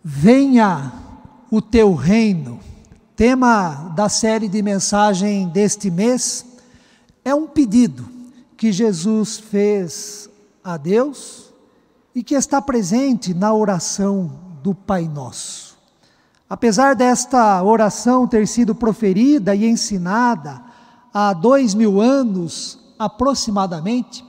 Venha o teu reino. Tema da série de mensagem deste mês é um pedido que Jesus fez a Deus e que está presente na oração do Pai Nosso. Apesar desta oração ter sido proferida e ensinada há 2000 anos aproximadamente,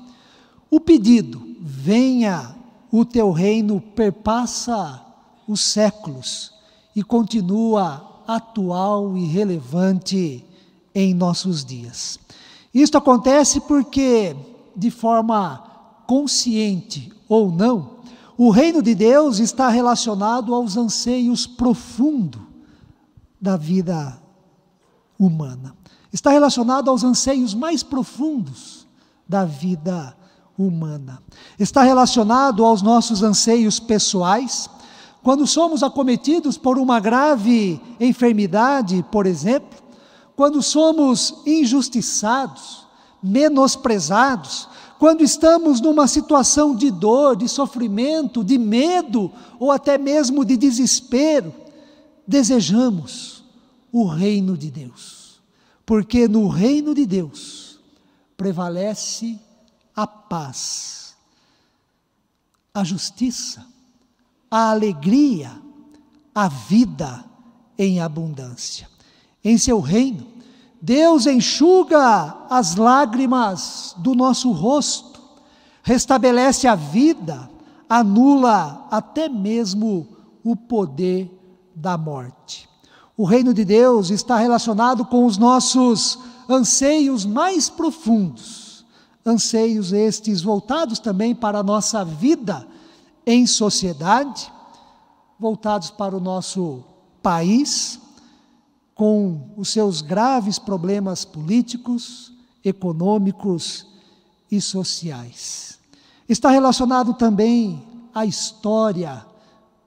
o pedido, venha o teu reino, perpassa os séculos e continua atual e relevante em nossos dias. Isto acontece porque, de forma consciente ou não, o reino de Deus está relacionado aos anseios profundos da vida humana. Está relacionado aos anseios mais profundos da vida humana. Está relacionado aos nossos anseios pessoais. Quando somos acometidos por uma grave enfermidade, por exemplo, quando somos injustiçados, menosprezados, quando estamos numa situação de dor, de sofrimento, de medo ou até mesmo de desespero, desejamos o reino de Deus, porque no reino de Deus prevalece a paz, a justiça, a alegria, a vida em abundância. Em seu reino, Deus enxuga as lágrimas do nosso rosto, restabelece a vida, anula até mesmo o poder da morte. O reino de Deus está relacionado com os nossos anseios mais profundos, anseios estes voltados também para a nossa vida em sociedade, voltados para o nosso país, com os seus graves problemas políticos, econômicos e sociais. Está relacionado também à história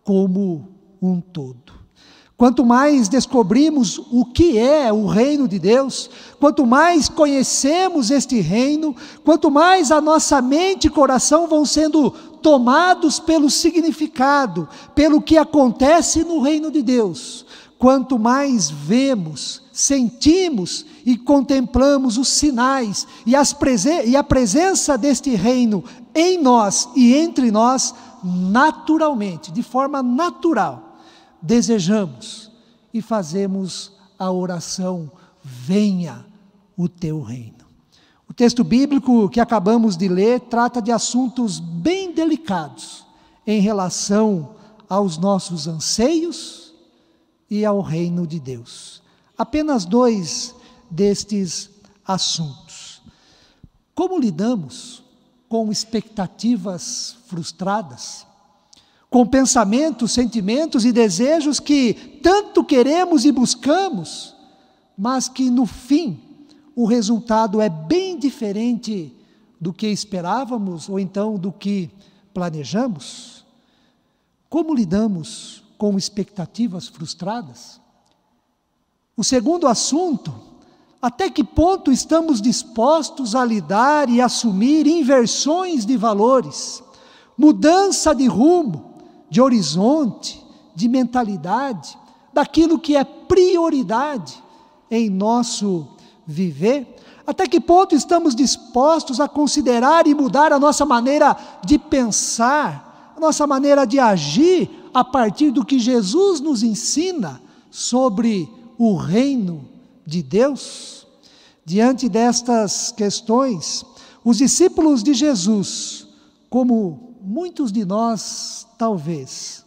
como um todo. Quanto mais descobrimos o que é o reino de Deus, quanto mais conhecemos este reino, quanto mais a nossa mente e coração vão sendo tomados pelo significado, pelo que acontece no reino de Deus, quanto mais vemos, sentimos e contemplamos os sinais e a presença deste reino em nós e entre nós, naturalmente, de forma natural, desejamos e fazemos a oração, venha o teu reino. O texto bíblico que acabamos de ler trata de assuntos bem delicados em relação aos nossos anseios e ao reino de Deus. Apenas 2 destes assuntos. Como lidamos com expectativas frustradas? Com pensamentos, sentimentos e desejos que tanto queremos e buscamos, mas que no fim o resultado é bem diferente do que esperávamos ou então do que planejamos? Como lidamos com expectativas frustradas? O segundo assunto, até que ponto estamos dispostos a lidar e assumir inversões de valores, mudança de rumo, de horizonte, de mentalidade, daquilo que é prioridade em nosso viver? Até que ponto estamos dispostos a considerar e mudar a nossa maneira de pensar, a nossa maneira de agir, a partir do que Jesus nos ensina sobre o reino de Deus? Diante destas questões, os discípulos de Jesus, como muitos de nós talvez,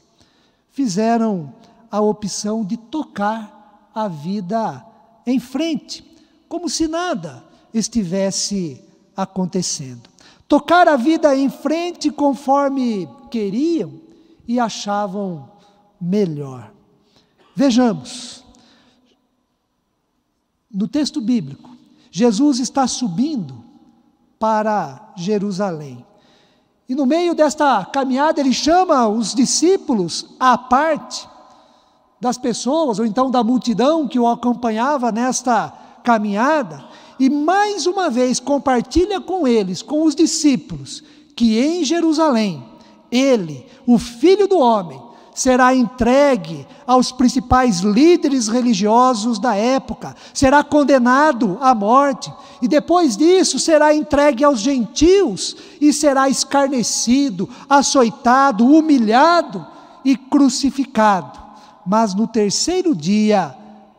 fizeram a opção de tocar a vida em frente, como se nada estivesse acontecendo. Tocar a vida em frente conforme queriam e achavam melhor. Vejamos, no texto bíblico, Jesus está subindo para Jerusalém. E no meio desta caminhada ele chama os discípulos à parte, das pessoas, ou então da multidão que o acompanhava nesta caminhada, e mais uma vez compartilha com eles, com os discípulos, que em Jerusalém, ele, o Filho do Homem, será entregue aos principais líderes religiosos da época, será condenado à morte, e depois disso será entregue aos gentios, e será escarnecido, açoitado, humilhado e crucificado, mas no terceiro dia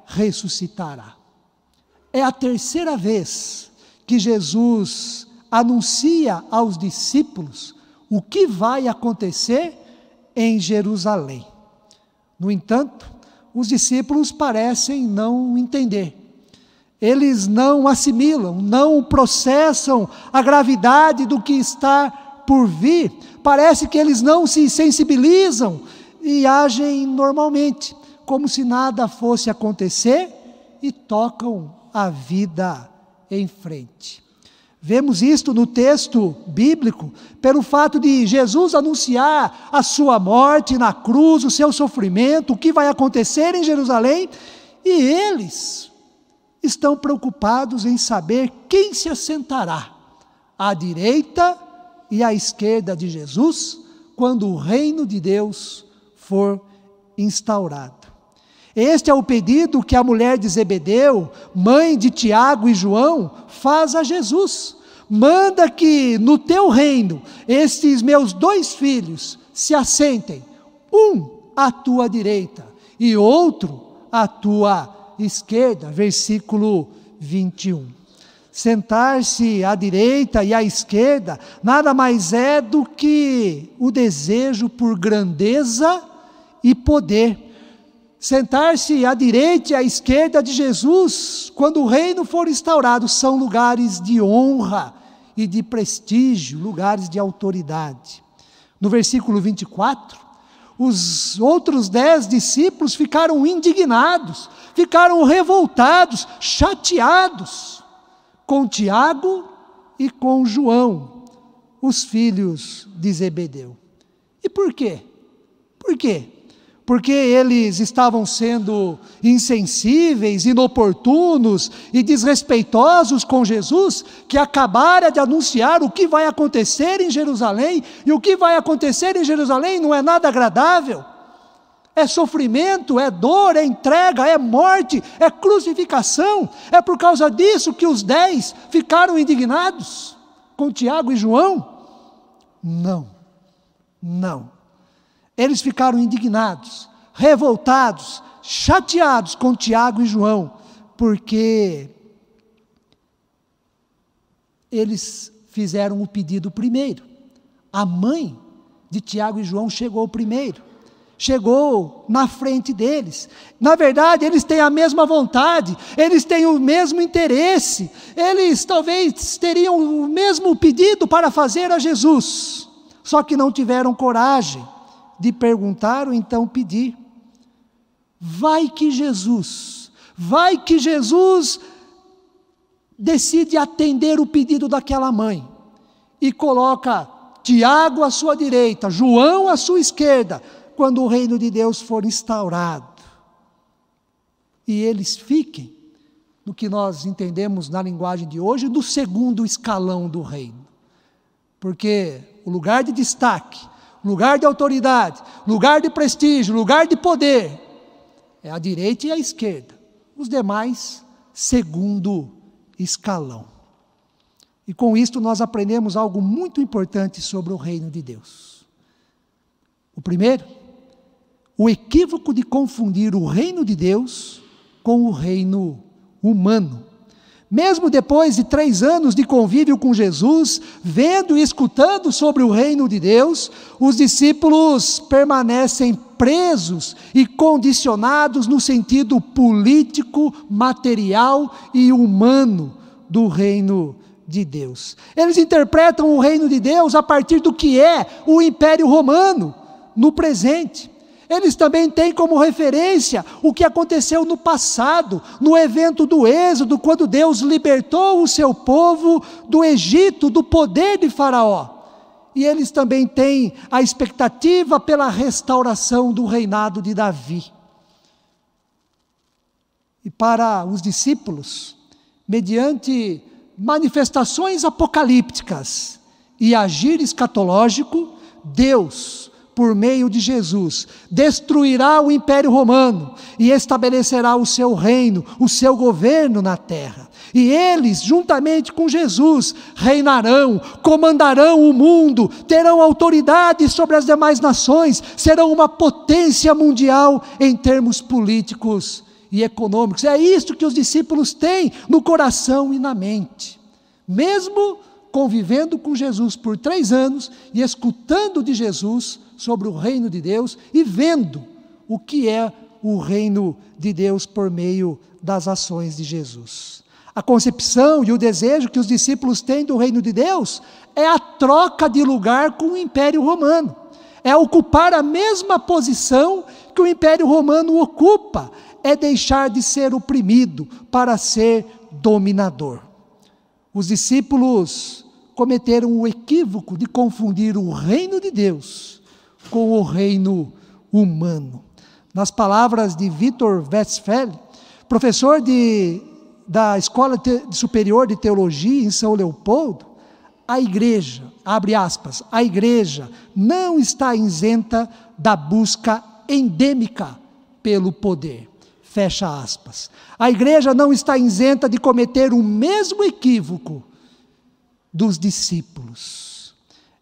ressuscitará. É a terceira vez que Jesus anuncia aos discípulos o que vai acontecer em Jerusalém. No entanto, os discípulos parecem não entender. Eles não assimilam, não processam a gravidade do que está por vir. Parece que eles não se sensibilizam e agem normalmente, como se nada fosse acontecer, e tocam a vida em frente. Vemos isto no texto bíblico, pelo fato de Jesus anunciar a sua morte na cruz, o seu sofrimento, o que vai acontecer em Jerusalém, e eles estão preocupados em saber quem se assentará à direita e à esquerda de Jesus, quando o reino de Deus for instaurado. Este é o pedido que a mulher de Zebedeu, mãe de Tiago e João, faz a Jesus. Manda que no teu reino, estes meus 2 filhos se assentem, um à tua direita e outro à tua esquerda. Versículo 21. Sentar-se à direita e à esquerda nada mais é do que o desejo por grandeza e poder. Sentar-se à direita e à esquerda de Jesus, quando o reino for instaurado, são lugares de honra e de prestígio, lugares de autoridade. No versículo 24, os outros 10 discípulos ficaram indignados, ficaram revoltados, chateados com Tiago e com João, os filhos de Zebedeu. E por quê? Por quê? Porque eles estavam sendo insensíveis, inoportunos e desrespeitosos com Jesus, que acabara de anunciar o que vai acontecer em Jerusalém, e o que vai acontecer em Jerusalém não é nada agradável, é sofrimento, é dor, é entrega, é morte, é crucificação. É por causa disso que os 10 ficaram indignados com Tiago e João? Não. Eles ficaram indignados, revoltados, chateados com Tiago e João, porque eles fizeram o pedido primeiro. A mãe de Tiago e João chegou primeiro, chegou na frente deles. Na verdade, eles têm a mesma vontade, eles têm o mesmo interesse, eles talvez teriam o mesmo pedido para fazer a Jesus, só que não tiveram coragem de perguntar ou então pedir. Vai que Jesus decide atender o pedido daquela mãe e coloca Tiago à sua direita, João à sua esquerda, quando o reino de Deus for instaurado. E eles fiquem, no que nós entendemos na linguagem de hoje, do segundo escalão do reino. Porque o lugar de destaque, lugar de autoridade, lugar de prestígio, lugar de poder, é a direita e a esquerda. Os demais, segundo escalão. E com isto nós aprendemos algo muito importante sobre o reino de Deus. O primeiro, o equívoco de confundir o reino de Deus com o reino humano. Mesmo depois de 3 anos de convívio com Jesus, vendo e escutando sobre o reino de Deus, os discípulos permanecem presos e condicionados no sentido político, material e humano do reino de Deus. Eles interpretam o reino de Deus a partir do que é o Império Romano no presente. Eles também têm como referência o que aconteceu no passado, no evento do Êxodo, quando Deus libertou o seu povo do Egito, do poder de Faraó. E eles também têm a expectativa pela restauração do reinado de Davi. E para os discípulos, mediante manifestações apocalípticas e agir escatológico, Deus, por meio de Jesus, destruirá o Império Romano e estabelecerá o seu reino, o seu governo na terra. E eles, juntamente com Jesus, reinarão, comandarão o mundo, terão autoridade sobre as demais nações, serão uma potência mundial em termos políticos e econômicos. É isto que os discípulos têm no coração e na mente. Mesmo convivendo com Jesus por 3 anos e escutando de Jesus sobre o reino de Deus e vendo o que é o reino de Deus por meio das ações de Jesus. A concepção e o desejo que os discípulos têm do reino de Deus é a troca de lugar com o Império Romano. É ocupar a mesma posição que o Império Romano ocupa. É deixar de ser oprimido para ser dominador. Os discípulos cometeram o equívoco de confundir o reino de Deus com o reino humano. Nas palavras de Victor Westphal, professor da Escola Superior de Teologia em São Leopoldo, a igreja, abre aspas, a igreja não está isenta da busca endêmica pelo poder, fecha aspas. A igreja não está isenta de cometer o mesmo equívoco dos discípulos.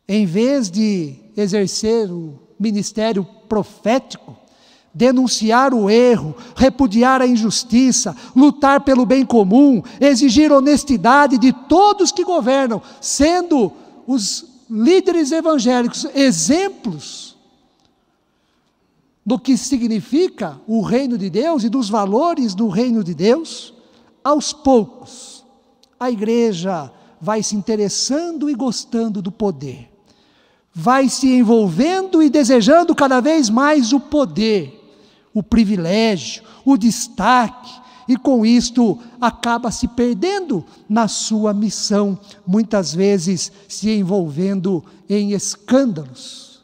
Em vez de exercer o ministério profético, denunciar o erro, repudiar a injustiça, lutar pelo bem comum, exigir honestidade de todos que governam, sendo os líderes evangélicos exemplos do que significa o reino de Deus e dos valores do reino de Deus, aos poucos, a igreja vai se interessando e gostando do poder, vai se envolvendo e desejando cada vez mais o poder, o privilégio, o destaque, e com isto acaba se perdendo na sua missão, muitas vezes se envolvendo em escândalos,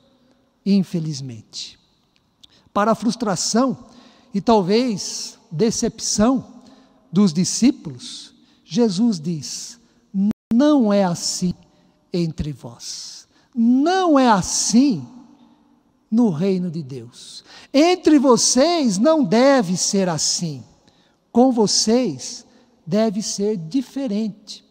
infelizmente. Para a frustração e talvez decepção dos discípulos, Jesus diz: não é assim entre vós, não é assim no reino de Deus. Entre vocês não deve ser assim, com vocês deve ser diferente.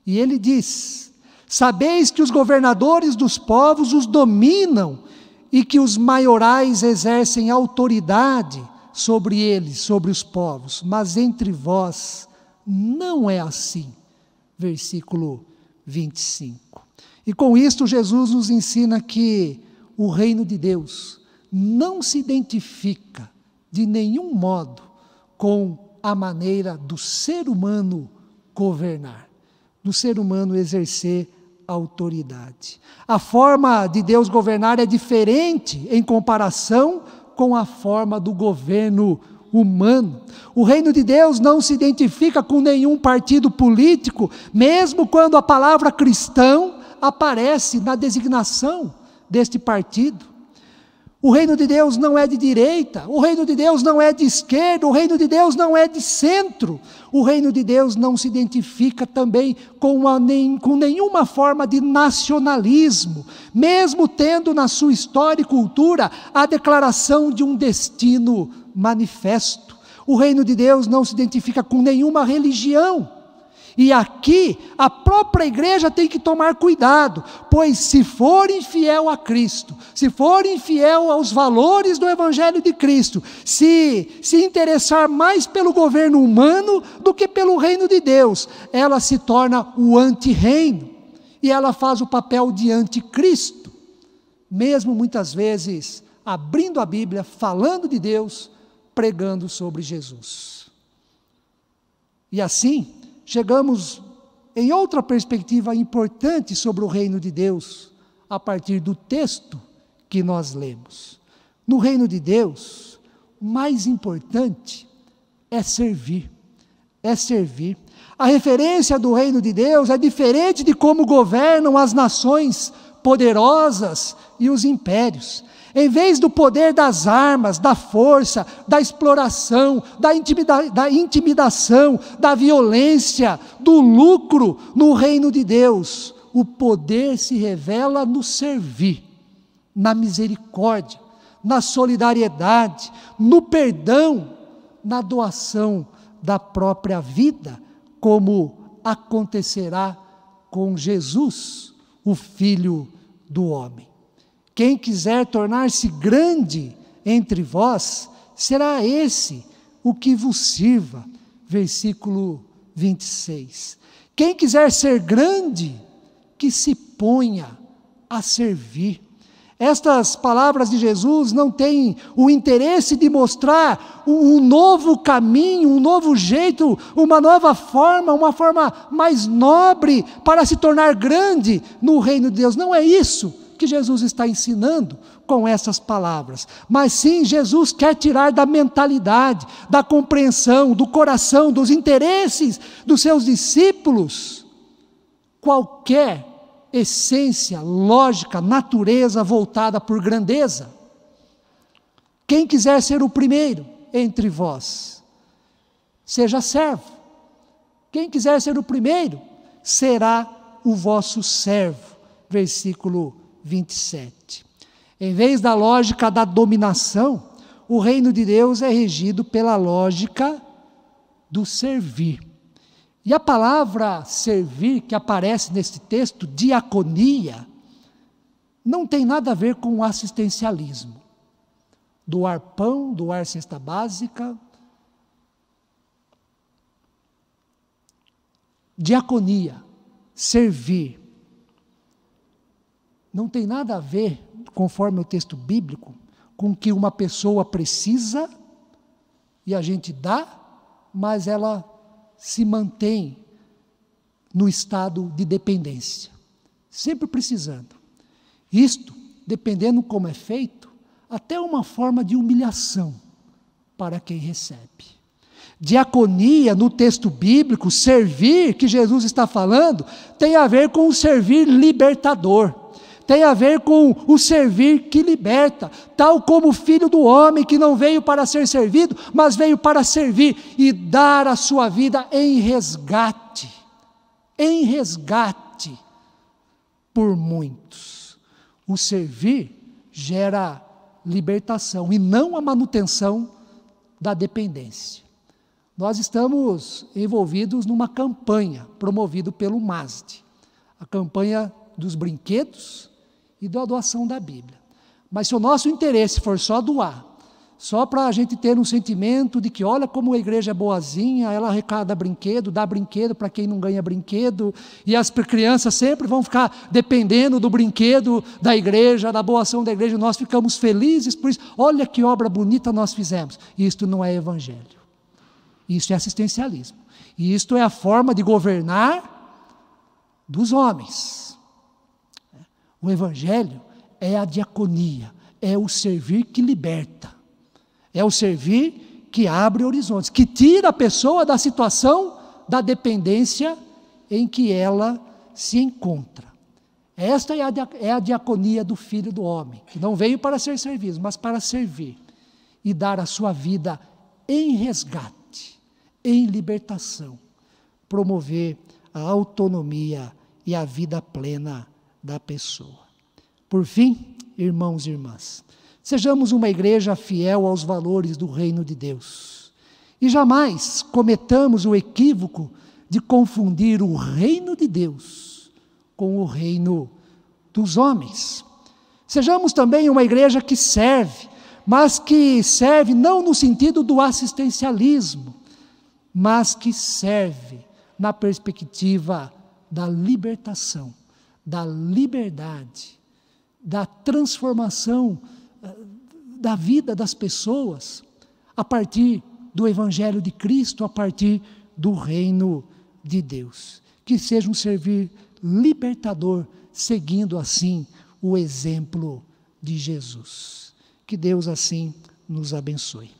E ele diz: sabeis que os governadores dos povos os dominam e que os maiorais exercem autoridade sobre eles, sobre os povos, mas entre vós não é assim. Versículo 25. E com isto Jesus nos ensina que o reino de Deus não se identifica de nenhum modo com a maneira do ser humano governar, do ser humano exercer autoridade. A forma de Deus governar é diferente em comparação com a forma do governo humano. O reino de Deus não se identifica com nenhum partido político, mesmo quando a palavra cristão aparece na designação deste partido. O reino de Deus não é de direita, o reino de Deus não é de esquerda, o reino de Deus não é de centro. O reino de Deus não se identifica também com nenhuma forma de nacionalismo, mesmo tendo na sua história e cultura a declaração de um destino manifesto. O reino de Deus não se identifica com nenhuma religião. E aqui a própria igreja tem que tomar cuidado, pois se for infiel a Cristo, se for infiel aos valores do Evangelho de Cristo, se interessar mais pelo governo humano do que pelo reino de Deus, ela se torna o anti-reino, e ela faz o papel de anticristo, mesmo muitas vezes abrindo a Bíblia, falando de Deus, pregando sobre Jesus. E assim, chegamos em outra perspectiva importante sobre o reino de Deus, a partir do texto que nós lemos. No reino de Deus, o mais importante é servir. É servir. A referência do reino de Deus é diferente de como governam as nações poderosas e os impérios. Em vez do poder das armas, da força, da exploração, da intimidação, da violência, do lucro no reino de Deus, o poder se revela no servir, na misericórdia, na solidariedade, no perdão, na doação da própria vida, como acontecerá com Jesus, o Filho do homem. Quem quiser tornar-se grande entre vós, será esse o que vos sirva. Versículo 26. Quem quiser ser grande, que se ponha a servir. Estas palavras de Jesus não têm o interesse de mostrar um novo caminho, um novo jeito, uma nova forma, uma forma mais nobre para se tornar grande no reino de Deus. Não é isso que Jesus está ensinando com essas palavras, mas sim Jesus quer tirar da mentalidade, da compreensão, do coração, dos interesses dos seus discípulos, qualquer essência, lógica, natureza voltada por grandeza. Quem quiser ser o primeiro entre vós, seja servo. Quem quiser ser o primeiro, será o vosso servo. Versículo 27. Em vez da lógica da dominação, o reino de Deus é regido pela lógica do servir. E a palavra servir, que aparece nesse texto, diaconia, não tem nada a ver com o assistencialismo. Doar pão, doar cesta básica. Diaconia, servir, não tem nada a ver, conforme o texto bíblico, com o que uma pessoa precisa e a gente dá, mas ela se mantém no estado de dependência, sempre precisando. Isto, dependendo como é feito, até uma forma de humilhação para quem recebe. Diaconia, no texto bíblico, servir, que Jesus está falando, tem a ver com o servir libertador, tem a ver com o servir que liberta, tal como o Filho do homem, que não veio para ser servido, mas veio para servir e dar a sua vida em resgate por muitos. O servir gera libertação e não a manutenção da dependência. Nós estamos envolvidos numa campanha promovida pelo MASD, a campanha dos brinquedos e da doação da Bíblia. Mas se o nosso interesse for só doar, só para a gente ter um sentimento de que olha como a igreja é boazinha, ela arrecada brinquedo, dá brinquedo para quem não ganha brinquedo, e as crianças sempre vão ficar dependendo do brinquedo da igreja, da boa ação da igreja, nós ficamos felizes por isso. Olha que obra bonita nós fizemos. Isto não é evangelho. Isso é assistencialismo. E isto é a forma de governar dos homens. O evangelho é a diaconia, é o servir que liberta, é o servir que abre horizontes, que tira a pessoa da situação da dependência em que ela se encontra. Esta é a diaconia do Filho do homem, que não veio para ser servido, mas para servir e dar a sua vida em resgate, em libertação, promover a autonomia e a vida plena da pessoa. Por fim, irmãos e irmãs, sejamos uma igreja fiel aos valores do reino de Deus e jamais cometamos o equívoco de confundir o reino de Deus com o reino dos homens. Sejamos também uma igreja que serve, mas que serve não no sentido do assistencialismo, mas que serve na perspectiva da libertação, da liberdade, da transformação da vida das pessoas, a partir do Evangelho de Cristo, a partir do reino de Deus. Que seja um servir libertador, seguindo assim o exemplo de Jesus. Que Deus assim nos abençoe.